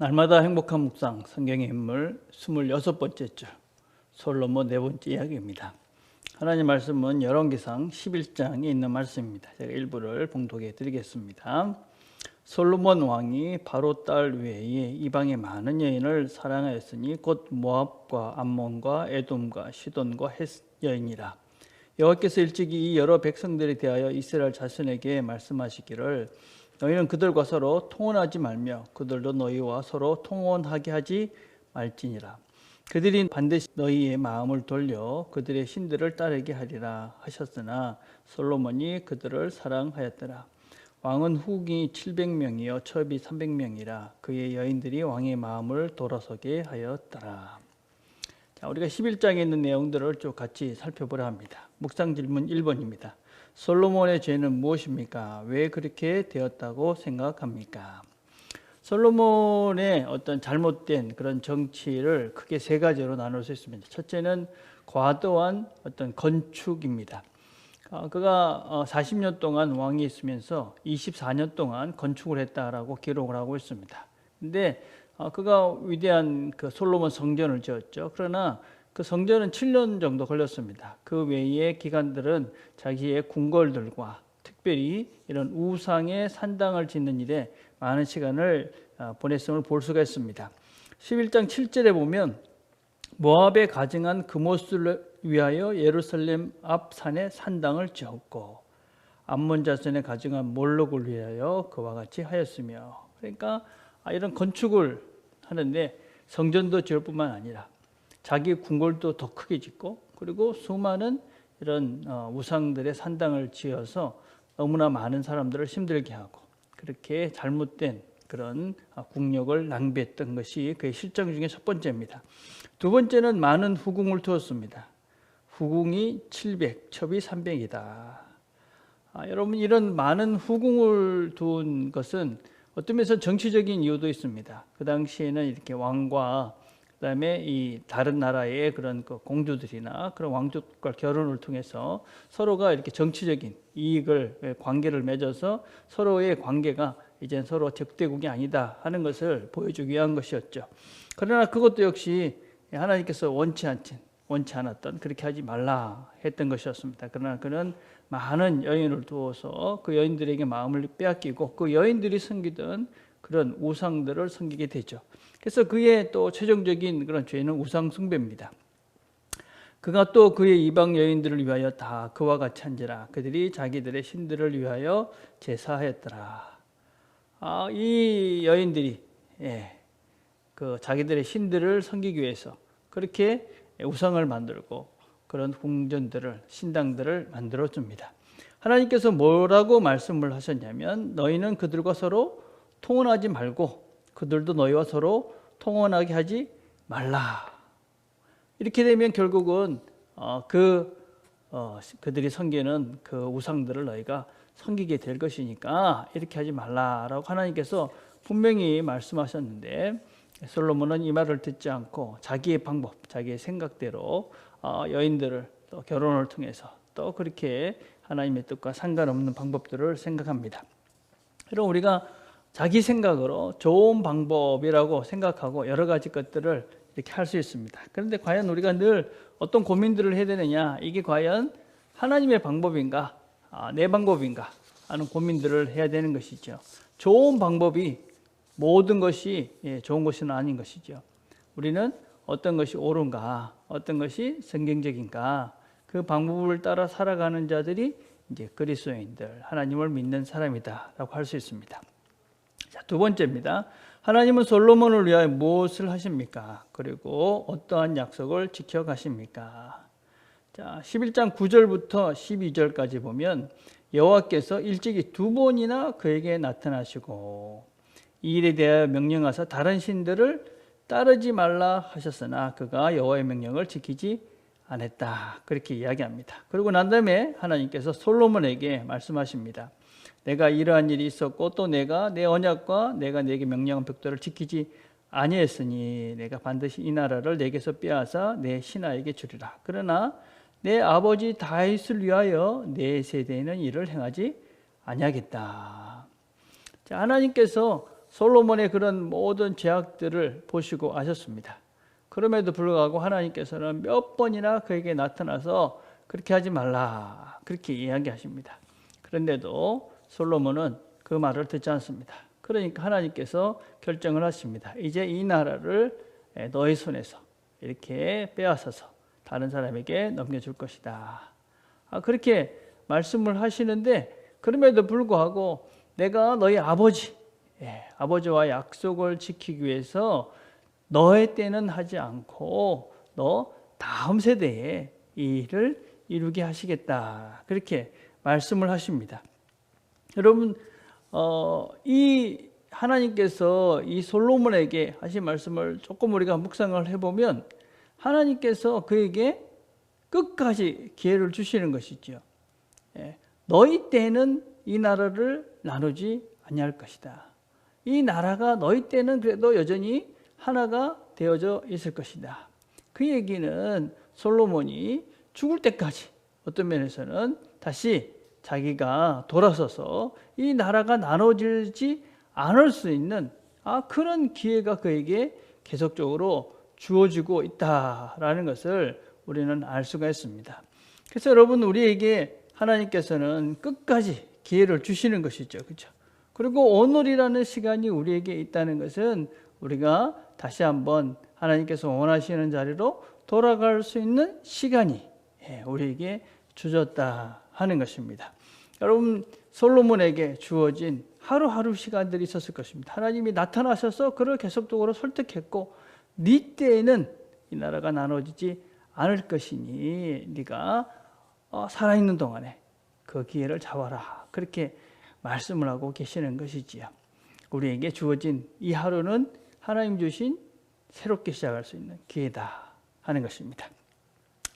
날마다 행복한 묵상 성경의 인물 26번째 주 솔로몬 네 번째 이야기입니다. 하나님 말씀은 열왕기상 11장에 있는 말씀입니다. 제가 일부를 봉독해 드리겠습니다. 솔로몬 왕이 바로 딸 외에 이방의 많은 여인을 사랑하였으니 곧 모압과 암몬과 에돔과 시돈과 헷 여인이라. 여호와께서 일찍이 이 여러 백성들에 대하여 이스라엘 자손에게 말씀하시기를 너희는 그들과 서로 통혼하지 말며 그들도 너희와 서로 통혼하게 하지 말지니라. 그들이 반드시 너희의 마음을 돌려 그들의 신들을 따르게 하리라 하셨으나 솔로몬이 그들을 사랑하였더라. 왕은 후궁이 700명이요 첩이 300명이라 그의 여인들이 왕의 마음을 돌아서게 하였더라. 자, 우리가 11장에 있는 내용들을 쭉 같이 살펴보려 합니다. 묵상 질문 1번입니다. 솔로몬의 죄는 무엇입니까? 왜 그렇게 되었다고 생각합니까? 솔로몬의 어떤 잘못된 그런 정치를 크게 세 가지로 나눌 수 있습니다. 첫째는 과도한 어떤 건축입니다. 그가 40년 동안 왕이 있으면서 24년 동안 건축을 했다라고 기록을 하고 있습니다. 근데 그가 위대한 그 솔로몬 성전을 지었죠. 그러나 그 성전은 7년 정도 걸렸습니다. 그 외의 기간들은 자기의 궁궐들과 특별히 이런 우상의 산당을 짓는 일에 많은 시간을 보냈음을 볼 수가 있습니다. 11장 7절에 보면 모압에 가증한 그못을 위하여 예루살렘 앞 산에 산당을 지었고 암몬 자손에 가증한 몰록을 위하여 그와 같이 하였으며, 그러니까 이런 건축을 하는데 성전도 지을 뿐만 아니라 자기 궁궐도 더 크게 짓고 그리고 수많은 이런 우상들의 산당을 지어서 너무나 많은 사람들을 힘들게 하고 그렇게 잘못된 그런 국력을 낭비했던 것이 그의 실정 중에 첫 번째입니다. 두 번째는 많은 후궁을 두었습니다. 후궁이 700, 첩이 300이다. 여러분, 이런 많은 후궁을 두은 것은 어떤 면에서 정치적인 이유도 있습니다. 그 당시에는 이렇게 왕과 그다음에 이 다른 나라의 그런 그 공주들이나 그런 왕족과 결혼을 통해서 서로가 이렇게 정치적인 이익을 관계를 맺어서 서로의 관계가 이제 서로 적대국이 아니다 하는 것을 보여주기 위한 것이었죠. 그러나 그것도 역시 하나님께서 원치 않았던, 그렇게 하지 말라 했던 것이었습니다. 그러나 그는 많은 여인을 두어서 그 여인들에게 마음을 빼앗기고 그 여인들이 섬기던 그런 우상들을 섬기게 되죠. 그래서 그의 또 최종적인 그런 죄는 우상 숭배입니다. 그가 또 그의 이방 여인들을 위하여 다 그와 같이 한지라 그들이 자기들의 신들을 위하여 제사하였더라. 이 여인들이 그 자기들의 신들을 섬기기 위해서 그렇게 우상을 만들고 그런 궁전들을, 신당들을 만들어 줍니다. 하나님께서 뭐라고 말씀을 하셨냐면 너희는 그들과 서로 통혼하지 말고 그들도 너희와 서로 통혼하게 하지 말라. 이렇게 되면 결국은 그들이 섬기는 그 우상들을 너희가 섬기게 될 것이니까 이렇게 하지 말라라고 하나님께서 분명히 말씀하셨는데 솔로몬은 이 말을 듣지 않고 자기의 방법, 자기의 생각대로 여인들을 또 결혼을 통해서 또 그렇게 하나님의 뜻과 상관없는 방법들을 생각합니다. 그럼 우리가 자기 생각으로 좋은 방법이라고 생각하고 여러 가지 것들을 이렇게 할 수 있습니다. 그런데 과연 우리가 늘 어떤 고민들을 해야 되느냐, 이게 과연 하나님의 방법인가, 내 방법인가 하는 고민들을 해야 되는 것이죠. 좋은 방법이 모든 것이 좋은 것은 아닌 것이죠. 우리는 어떤 것이 옳은가, 어떤 것이 성경적인가, 그 방법을 따라 살아가는 자들이 이제 그리스도인들, 하나님을 믿는 사람이다라고 할 수 있습니다. 자, 두 번째입니다. 하나님은 솔로몬을 위하여 무엇을 하십니까? 그리고 어떠한 약속을 지켜가십니까? 자, 11장 9절부터 12절까지 보면 여호와께서 일찍이 두 번이나 그에게 나타나시고 이 일에 대하여 명령하사 다른 신들을 따르지 말라 하셨으나 그가 여호와의 명령을 지키지 않았다. 그렇게 이야기합니다. 그리고 난 다음에 하나님께서 솔로몬에게 말씀하십니다. 내가 이러한 일이 있었고 또 내가 내 언약과 내가 내게 명령한 벽도를 지키지 아니했으니 내가 반드시 이 나라를 내게서 빼앗아 내 신하에게 주리라. 그러나 내 아버지 다윗을 위하여 내 세대에는 이를 행하지 아니하겠다. 자, 하나님께서 솔로몬의 그런 모든 죄악들을 보시고 아셨습니다. 그럼에도 불구하고 하나님께서는 몇 번이나 그에게 나타나서 그렇게 하지 말라 그렇게 이야기하십니다. 그런데도 솔로몬은 그 말을 듣지 않습니다. 그러니까 하나님께서 결정을 하십니다. 이제 이 나라를 너의 손에서 이렇게 빼앗아서 다른 사람에게 넘겨줄 것이다. 그렇게 말씀을 하시는데 그럼에도 불구하고 내가 너희 아버지와 약속을 지키기 위해서 너의 때는 하지 않고 너 다음 세대에 이 일을 이루게 하시겠다. 그렇게 말씀을 하십니다. 여러분, 이 하나님께서 이 솔로몬에게 하신 말씀을 조금 우리가 묵상을 해보면 하나님께서 그에게 끝까지 기회를 주시는 것이죠. 너희 때는 이 나라를 나누지 아니할 것이다. 이 나라가 너희 때는 그래도 여전히 하나가 되어져 있을 것이다. 그 얘기는 솔로몬이 죽을 때까지 어떤 면에서는 다시 자기가 돌아서서 이 나라가 나눠지지 않을 수 있는 그런 기회가 그에게 계속적으로 주어지고 있다라는 것을 우리는 알 수가 있습니다. 그래서 여러분, 우리에게 하나님께서는 끝까지 기회를 주시는 것이죠. 그렇죠? 그리고 오늘이라는 시간이 우리에게 있다는 것은 우리가 다시 한번 하나님께서 원하시는 자리로 돌아갈 수 있는 시간이 우리에게 주어졌다 하는 것입니다. 여러분, 솔로몬에게 주어진 하루하루 시간들이 있었을 것입니다. 하나님이 나타나셔서 그를 계속적으로 설득했고 네 때에는 이 나라가 나눠지지 않을 것이니 네가 살아있는 동안에 그 기회를 잡아라. 그렇게 말씀을 하고 계시는 것이지요. 우리에게 주어진 이 하루는 하나님 주신 새롭게 시작할 수 있는 기회다 하는 것입니다.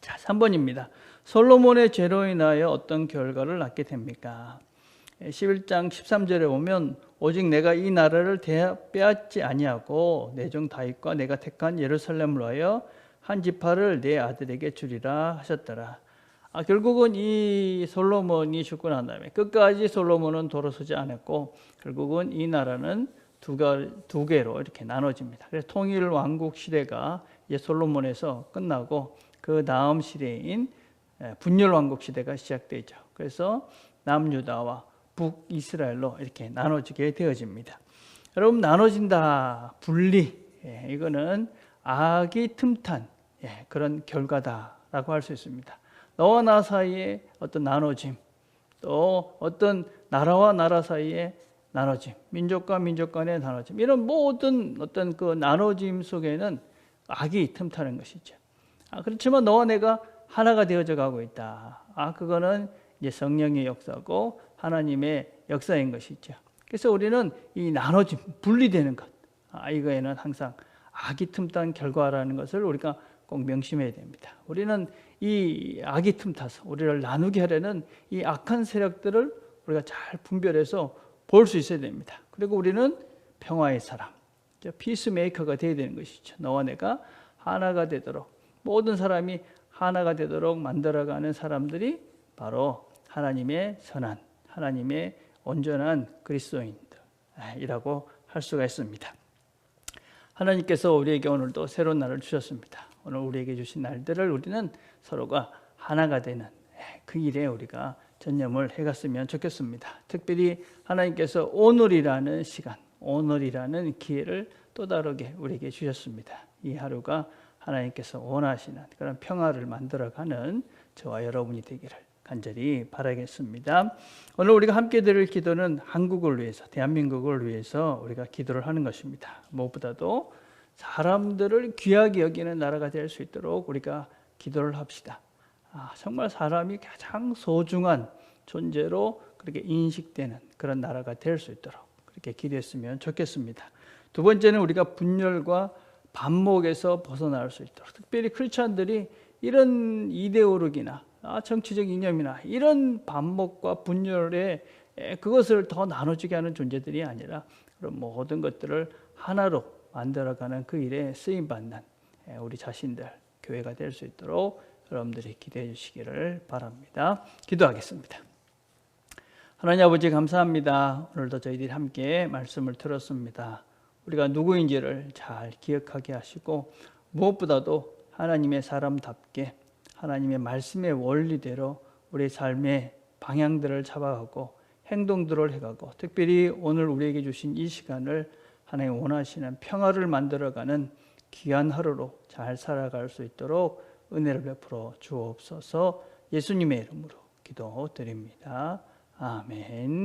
자, 3번입니다. 솔로몬의 죄로 인하여 어떤 결과를 낳게 됩니까? 11장 13절에 보면 오직 내가 이 나라를 빼앗지 아니하고 내 종 다윗과 내가 택한 예루살렘을 위하여 한 지파를 내 아들에게 주리라 하셨더라. 결국은 이 솔로몬이 죽고 난 다음에 끝까지 솔로몬은 돌아서지 않았고 결국은 이 나라는 두 개로 이렇게 나눠집니다. 그래서 통일 왕국 시대가 이제 솔로몬에서 끝나고 그 다음 시대인 분열 왕국 시대가 시작되죠. 그래서 남유다와 북이스라엘로 이렇게 나눠지게 되어집니다. 여러분, 나눠진다, 분리, 이거는 악이 틈탄 그런 결과다라고 할 수 있습니다. 너와 나 사이에 어떤 나눠짐, 또 어떤 나라와 나라 사이에 나눠짐, 민족과 민족 간의 나눠짐, 이런 모든 어떤 그 나눠짐 속에는 악이 틈타는 것이죠. 그렇지만 너와 내가 하나가 되어져 가고 있다. 그거는 이제 성령의 역사고 하나님의 역사인 것이죠. 그래서 우리는 이 나눠짐, 분리되는 것, 이거에는 항상 악이 틈탄 결과라는 것을 우리가 꼭 명심해야 됩니다. 우리는 이 악이 틈타서 우리를 나누게 하려는 이 악한 세력들을 우리가 잘 분별해서 볼 수 있어야 됩니다. 그리고 우리는 평화의 사람, 피스메이커가 되어야 되는 것이죠. 너와 내가 하나가 되도록, 모든 사람이 하나가 되도록 만들어가는 사람들이 바로 하나님의 선한, 하나님의 온전한 그리스도인들이라고 할 수가 있습니다. 하나님께서 우리에게 오늘도 새로운 날을 주셨습니다. 오늘 우리에게 주신 날들을 우리는 서로가 하나가 되는 그 일에 우리가 전념을 해갔으면 좋겠습니다. 특별히 하나님께서 오늘이라는 시간, 오늘이라는 기회를 또 다르게 우리에게 주셨습니다. 이 하루가 하나님께서 원하시는 그런 평화를 만들어가는 저와 여러분이 되기를 간절히 바라겠습니다. 오늘 우리가 함께 드릴 기도는 한국을 위해서, 대한민국을 위해서 우리가 기도를 하는 것입니다. 무엇보다도 사람들을 귀하게 여기는 나라가 될 수 있도록 우리가 기도를 합시다. 정말 사람이 가장 소중한 존재로 그렇게 인식되는 그런 나라가 될 수 있도록 그렇게 기도했으면 좋겠습니다. 두 번째는 우리가 분열과 반목에서 벗어날 수 있도록, 특별히 크리스찬들이 이런 이데올로기나 정치적 이념이나 이런 반목과 분열에 그것을 더 나눠지게 하는 존재들이 아니라 그런 모든 것들을 하나로 만들어가는 그 일에 쓰임받는 우리 자신들, 교회가 될 수 있도록 여러분들이 기도해 주시기를 바랍니다. 기도하겠습니다. 하나님 아버지 감사합니다. 오늘도 저희들이 함께 말씀을 들었습니다. 우리가 누구인지를 잘 기억하게 하시고 무엇보다도 하나님의 사람답게 하나님의 말씀의 원리대로 우리의 삶의 방향들을 잡아가고 행동들을 해가고 특별히 오늘 우리에게 주신 이 시간을 하나님 원하시는 평화를 만들어가는 귀한 하루로 잘 살아갈 수 있도록 은혜를 베풀어 주옵소서. 예수님의 이름으로 기도드립니다. 아멘.